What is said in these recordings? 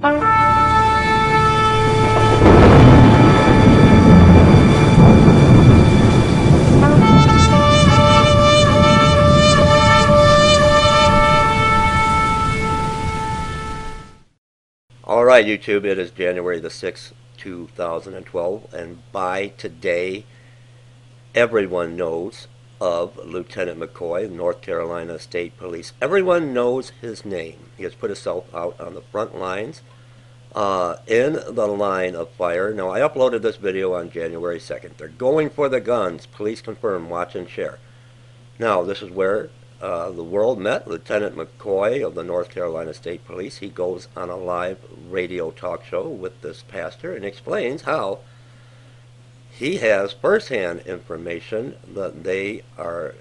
Alright, YouTube, it is January the 6th, 2012, and by today, everyone knows of Lieutenant McCoy, North Carolina State Police. Everyone knows his name. He has put himself out on the front lines, in the line of fire. Now, I uploaded this video on January 2nd. They're going for the guns. Police confirm. Watch and share. Now, this is where the world met. Lieutenant McCoy of the North Carolina State Police. He goes on a live radio talk show with this pastor and explains how he has firsthand information that they are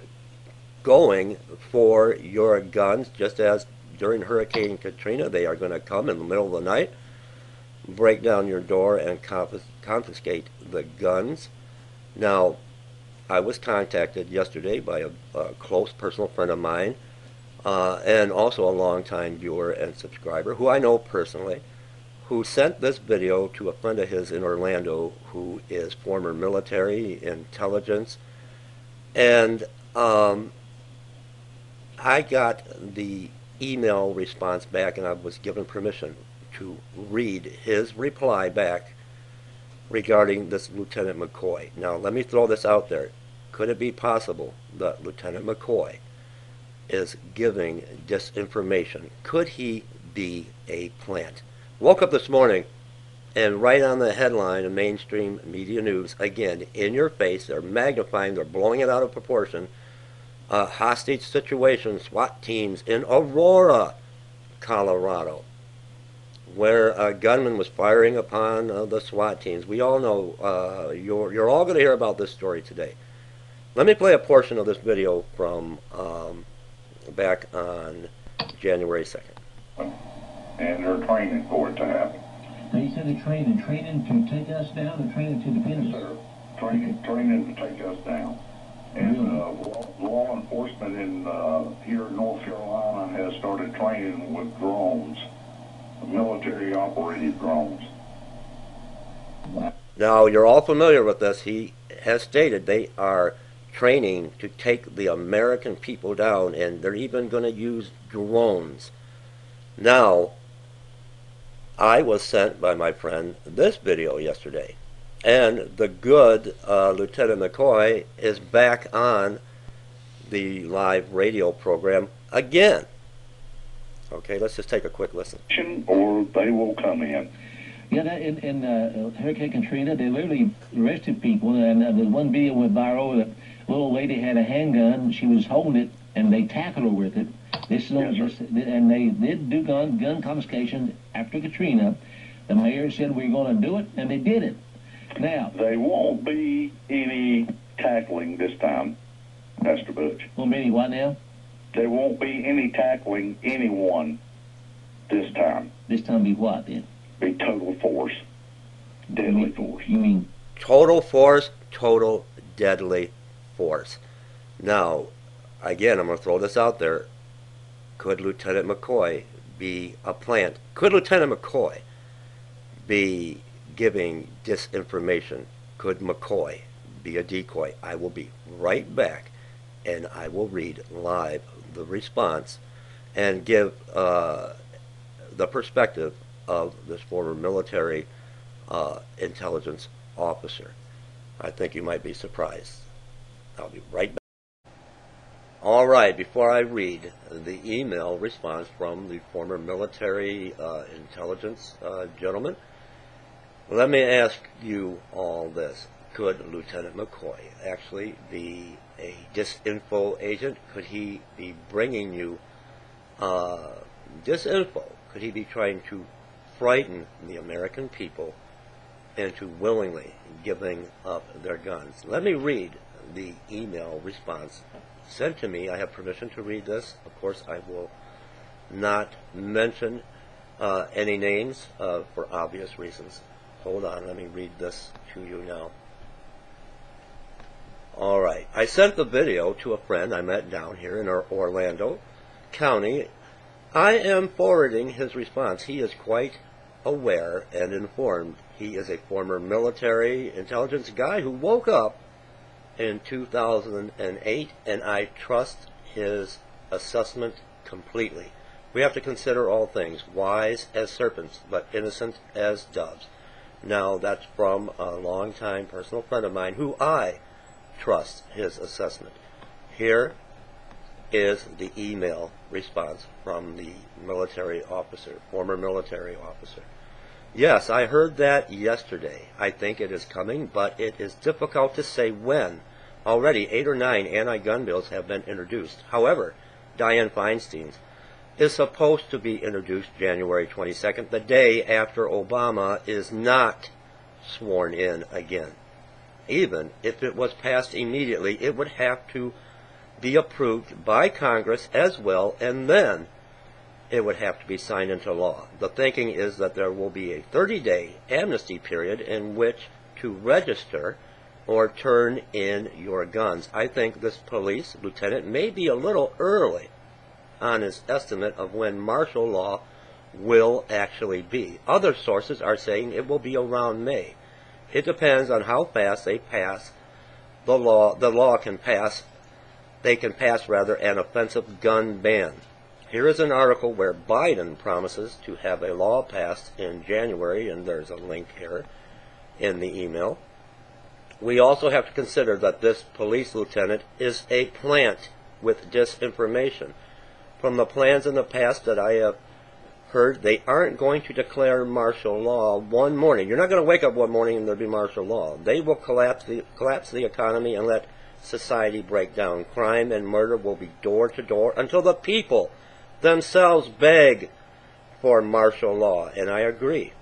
going for your guns, just as during Hurricane Katrina they are going to come in the middle of the night, break down your door, and confiscate the guns. Now, I was contacted yesterday by a close personal friend of mine, and also a longtime viewer and subscriber who I know personally, who sent this video to a friend of his in Orlando who is former military intelligence. And I got the email response back, and I was given permission to read his reply back regarding this Lieutenant McCoy. Now, let me throw this out there. Could it be possible that Lieutenant McCoy is giving disinformation? Could he be a plant? Woke up this morning, and right on the headline of mainstream media news, again, in your face, they're magnifying, they're blowing it out of proportion. Hostage situation, SWAT teams in Aurora, Colorado, where a gunman was firing upon the SWAT teams. We all know, you're all going to hear about this story today. Let me play a portion of this video from back on January 2nd. And they're training for it to happen. Now you said they're training to take us down, or training to defend us? Yes, sir. Training to take us down. And law enforcement in here in North Carolina has started training with drones, military-operated drones. Now, you're all familiar with this. He has stated they are training to take the American people down, and they're even going to use drones. Now, I was sent by my friend this video yesterday, and the good Lieutenant McCoy is back on the live radio program again. Okay, let's just take a quick listen. Or they will come in. Yeah, in Hurricane Katrina, they literally arrested people, and there's one video went viral that a little lady had a handgun, she was holding it, and they tackled her with it. And they did do gun confiscation after Katrina. The mayor said we're going to do it, and they did it. Now, there won't be any tackling this time, Pastor Butch. Won't be any what now? There won't be any tackling anyone this time. This time be what then? Be total force, deadly force. You mean total force, total deadly force. Now, again, I'm going to throw this out there. Could Lieutenant McCoy be a plant? Could Lieutenant McCoy be giving disinformation? Could McCoy be a decoy? I will be right back, and I will read live the response and give the perspective of this former military intelligence officer. I think you might be surprised. I'll be right back. All right, before I read the email response from the former military intelligence gentleman, let me ask you all this. Could Lieutenant McCoy actually be a disinfo agent? Could he be bringing you disinfo? Could he be trying to frighten the American people into willingly giving up their guns? Let me read the email response sent to me. I have permission to read this. Of course, I will not mention any names for obvious reasons. Hold on, let me read this to you now. All right. I sent the video to a friend I met down here in Orlando County. I am forwarding his response. He is quite aware and informed. He is a former military intelligence guy who woke up in 2008, and I trust his assessment completely. We have to consider all things, wise as serpents, but innocent as doves. Now, that's from a longtime personal friend of mine who I trust his assessment. Here is the email response from the military officer, former military officer. Yes, I heard that yesterday. I think it is coming, but it is difficult to say when. Already 8 or 9 anti-gun bills have been introduced. However, Dianne Feinstein's is supposed to be introduced January 22nd, the day after Obama is not sworn in again. Even if it was passed immediately, it would have to be approved by Congress as well, and then it would have to be signed into law. The thinking is that there will be a 30-day amnesty period in which to register or turn in your guns. I think this police lieutenant may be a little early on his estimate of when martial law will actually be. Other sources are saying it will be around May. It depends on how fast they pass the law. They can pass an offensive gun ban. Here is an article where Biden promises to have a law passed in January, and there's a link here in the email. We also have to consider that this police lieutenant is a plant with disinformation. From the plans in the past that I have heard, they aren't going to declare martial law one morning. You're not going to wake up one morning and there'll be martial law. They will collapse the economy and let society break down. Crime and murder will be door to door until the people themselves beg for martial law. And I agree.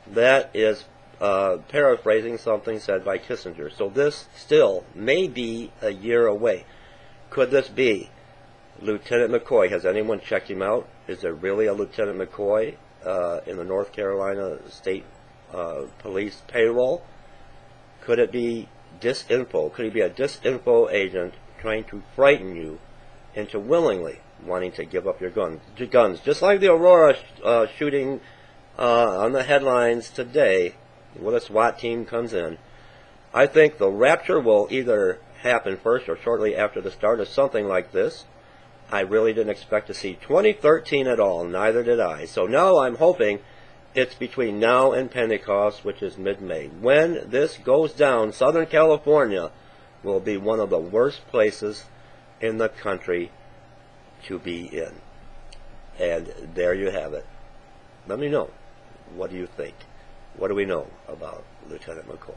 That is paraphrasing something said by Kissinger. So this still may be a year away. Could this be Lieutenant McCoy? Has anyone checked him out? Is there really a Lieutenant McCoy in the North Carolina State Police payroll? Could it be disinfo? Could he be a disinfo agent trying to frighten you into willingly wanting to give up your guns? Just like the Aurora shooting on the headlines today, where the SWAT team comes in. I think the rapture will either happen first or shortly after the start of something like this. I really didn't expect to see 2013 at all. Neither did I. So now I'm hoping it's between now and Pentecost, which is mid-May. When this goes down, Southern California will be one of the worst places in the country to be in. And there you have it. Let me know. What do you think? What do we know about Lieutenant McCoy?